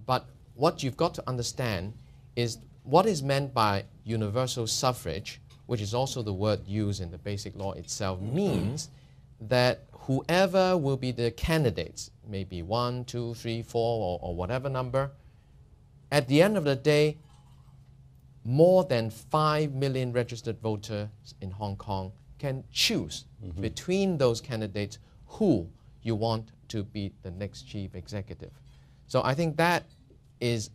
But what you've got to understand is what is meant by universal suffrage, which is also the word used in the Basic Law itself, means that whoever will be the candidates, maybe 1, 2, 3, 4, or whatever number, at the end of the day, more than 5 million registered voters in Hong Kong can choose between those candidates who you want to be the next chief executive. So I think that is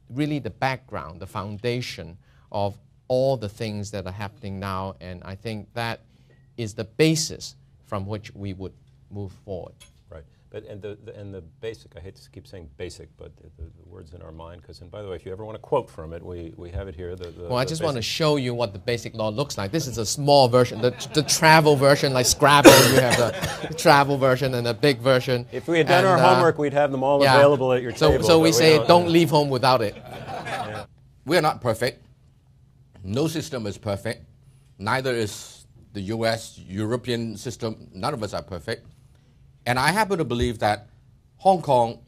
really the background, the foundation of all the things that are happening now, and I think that is the basis from which we would move forward. Right, but and the basic, I hate to keep saying basic, but the words in our mind, because, and by the way, if you ever want to quote from it, we have it here. Well, I just want to show you what the Basic Law looks like. This is a small version, the travel version, like Scrabble, you have the travel version and the big version. If we had done our homework, we'd have them all available at your table. So we say, don't leave home without it. Yeah. We're not perfect. No system is perfect. Neither is the US, European system. None of us are perfect. And I happen to believe that Hong Kong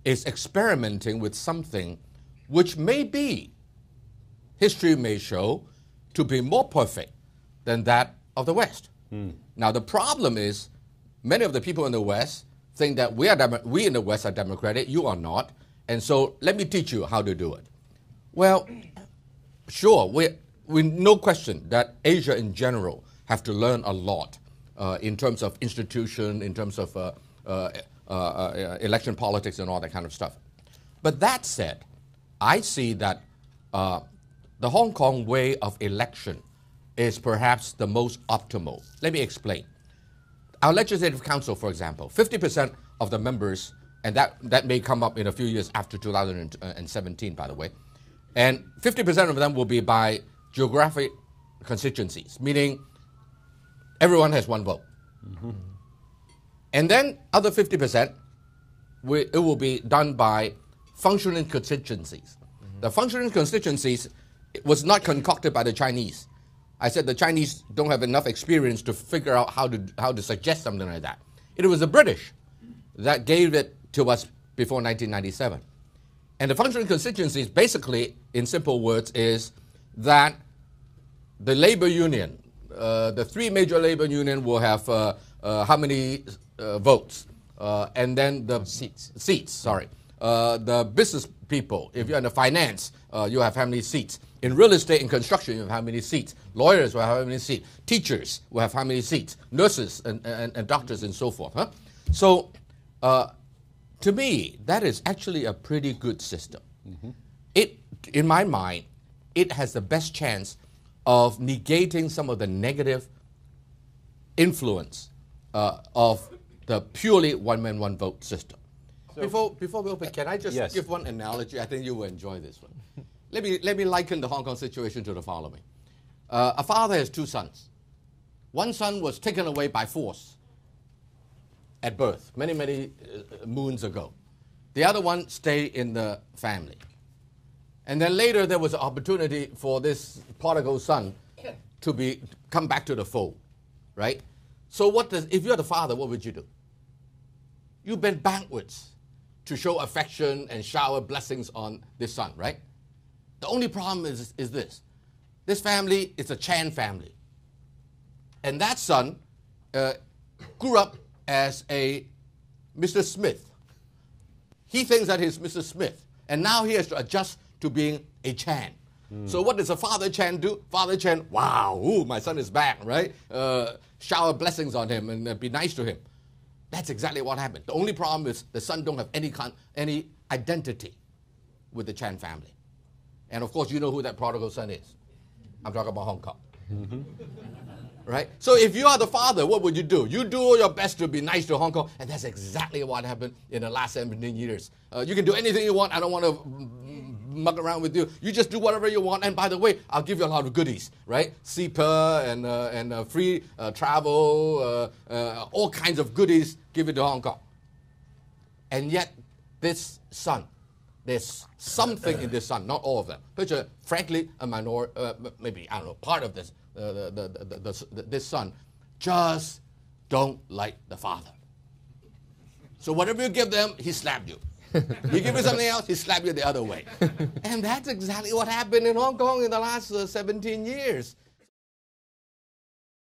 is experimenting with something which may be, history may show, to be more perfect than that of the West. Now, the problem is many of the people in the West think that we in the West are democratic, you are not, and so let me teach you how to do it. Well, sure, we no question that Asia in general have to learn a lot in terms of institution, in terms of election politics and all that kind of stuff. But that said, I see that the Hong Kong way of election is perhaps the most optimal. Let me explain. Our Legislative Council, for example, 50% of the members, and that may come up in a few years after 2017, by the way, and 50% of them will be by geographic constituencies, meaning everyone has one vote. And then other 50%, it will be done by functioning constituencies. The functioning constituencies was not concocted by the Chinese. I said the Chinese don't have enough experience to figure out how to suggest something like that. It was the British that gave it to us before 1997. And the functioning constituencies, basically, in simple words, is that the labor union, the three major labor unions will have how many votes, and then the seats. Sorry, the business people. If you're in the finance, you have how many seats? In real estate and construction, you have how many seats? Lawyers will have how many seats? Teachers will have how many seats? Nurses and doctors and so forth. Huh? So, to me, that is actually a pretty good system. In my mind, it has the best chance of negating some of the negative influence of the purely one-man, one-vote system. So before we open, can I just give one analogy? I think you will enjoy this one. Let me liken the Hong Kong situation to the following. A father has two sons. One son was taken away by force at birth, many moons ago. The other one stayed in the family. And then later there was an opportunity for this prodigal son to come back to the fold, right? So if you're the father, what would you do? You bend backwards to show affection and shower blessings on this son, right? The only problem is this. This family is a Chan family. And that son grew up as a Mr. Smith. He thinks that he's Mr. Smith. And now he has to adjust to being a Chan. So what does a Father Chan do? Father Chan, wow, ooh, my son is back, right? Shower blessings on him and be nice to him. That's exactly what happened. The only problem is the son don't have any identity with the Chan family. And of course, you know who that prodigal son is. I'm talking about Hong Kong. Right? So if you are the father, what would you do? You do all your best to be nice to Hong Kong, and that's exactly what happened in the last 17 years. You can do anything you want. I don't want to mug around with you. You just do whatever you want. And by the way, I'll give you a lot of goodies, right? CEPA and free travel, all kinds of goodies, give it to Hong Kong. And yet, this son, there's something in this son, not all of them, but frankly, a minority, maybe, I don't know, part of this, this son, just don't like the father. So whatever you give them, he slapped you. You give me something else, he slap you the other way. And that's exactly what happened in Hong Kong in the last 17 years.